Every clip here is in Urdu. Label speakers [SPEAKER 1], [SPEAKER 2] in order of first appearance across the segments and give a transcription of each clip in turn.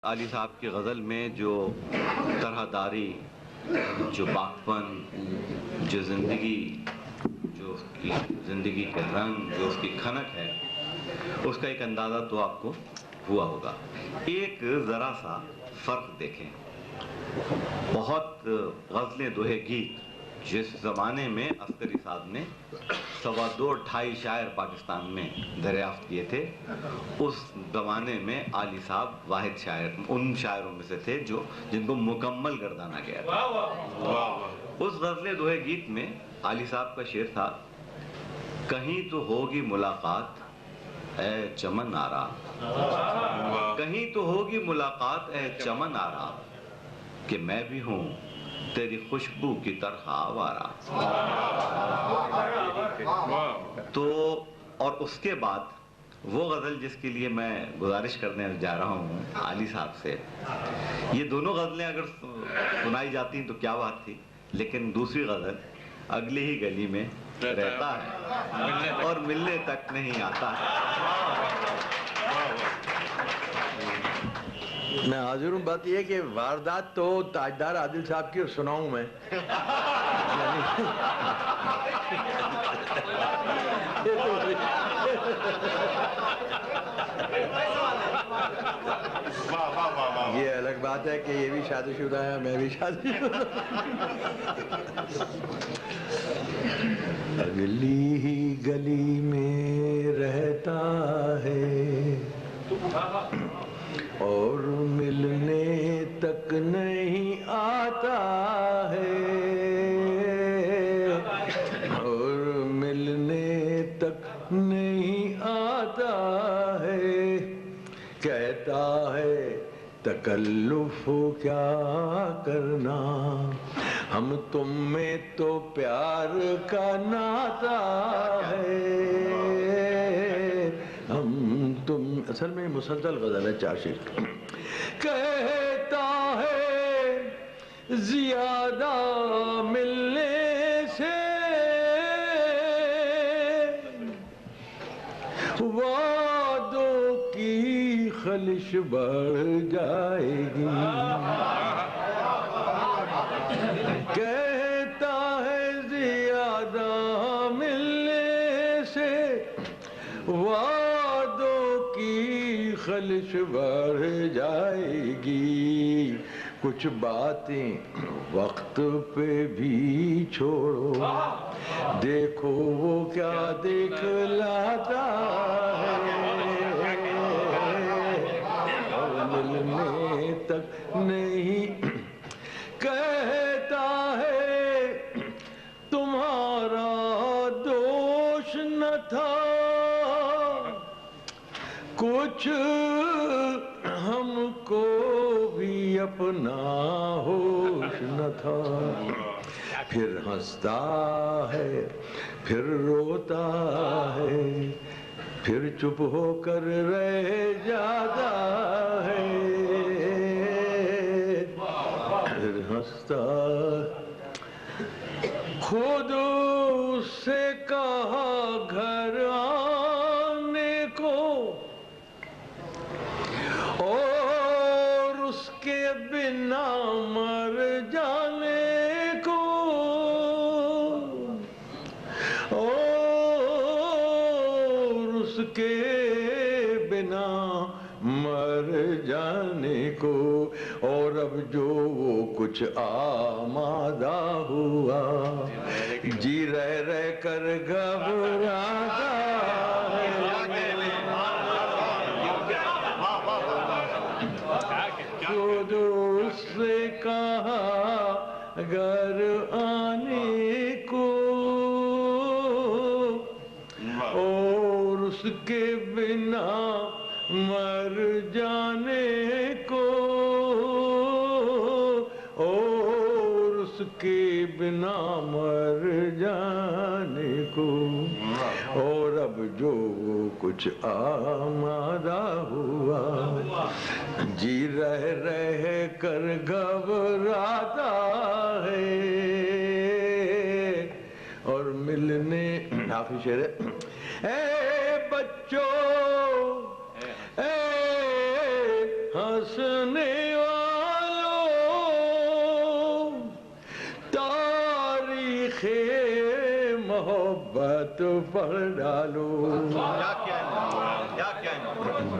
[SPEAKER 1] علی صاحب کی غزل میں جو طرح داری، جو باغپن، جو زندگی، جو اس کی زندگی کے رنگ، جو اس کی کھنک ہے، اس کا ایک اندازہ تو آپ کو ہوا ہوگا۔ ایک ذرا سا فرق دیکھیں، بہت غزلیں دوہے گیت جس زمانے میں عسکری صاحب نے 2.5 شاعر پاکستان میں دریافت کیے تھے، اس زمانے میں علی صاحب واحد شاعر ان شاعروں میں سے تھے جن کو مکمل گردانا گیا تھا۔ اس غزل دوہے گیت میں علی صاحب کا شعر تھا، کہیں تو ہوگی ملاقات اے چمن آرا، کہیں تو ہوگی ملاقات اے چمن آرا، کہ میں بھی ہوں تیری خوشبو کی طرح آوارہ۔ تو اور اس کے بعد وہ غزل جس کے لیے میں گزارش کرنے جا رہا ہوں علی صاحب سے، یہ دونوں غزلیں اگر سنائی جاتی تو کیا بات تھی، لیکن دوسری غزل اگلی ہی گلی میں رہتا ہے اور ملنے تک نہیں آتا ہے۔
[SPEAKER 2] میں حاضر ہوں، بات یہ ہے کہ واردات تو تاجدار عادل صاحب کی سناؤں میں، یہ الگ بات ہے کہ یہ بھی شادی شدہ ہے، میں بھی شادی شدہ۔ اگلی ہی گلی میں رہتا ہے اور ملنے تک نہیں آتا ہے، اور ملنے تک نہیں آتا ہے، کہتا ہے تکلف کیا کرنا، ہم تم میں تو پیار کا ناتا ہے، ہم تم۔ اصل میں مسلسل غزل ہے، 4 شعر۔ کہتا ہے زیادہ ملنے سے وعدوں کی خلش بڑھ جائے گی، کہتا ہے زیادہ ملنے سے وعدوں کی خلش بڑھ جائے گی، کچھ باتیں وقت پہ بھی چھوڑو، دیکھو وہ کیا دکھلاتا ہے، اور ملنے تک نہیں۔ کہتا ہے تمہارا دوش نہ تھا، کچھ ہم کو بھی اپنا ہوش نہ تھا، پھر ہنستا ہے پھر روتا ہے، پھر چپ ہو کر رہ جاتا ہے، پھر ہنستا۔ خود اس سے کہا گھر آنے کو، اور اس کے بنا مر جانے کو، اور اس کے بنا مر جانے کو، اور اب جو وہ کچھ آمادہ ہوا، جی رہ رہ کر گھبراتا ہے، خود اس سے کہا گھر آنے کو، اور اس کے بنا مر جانے کو، اور اس کے بنا مر جانے کو، اور اب جو کچھ آمادہ ہوا، جی رہ رہ کر گھبراتا ہے، اور ملنے۔ آخری شعر ہے، اے بچوں اے ہنسنے سننے والوں تاریخ محبت پڑھ ڈالو،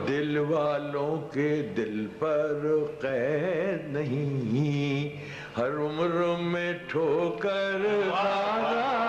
[SPEAKER 2] دل والوں کے دل پر قید نہیں، ہر عمر میں ٹھوکر کھانا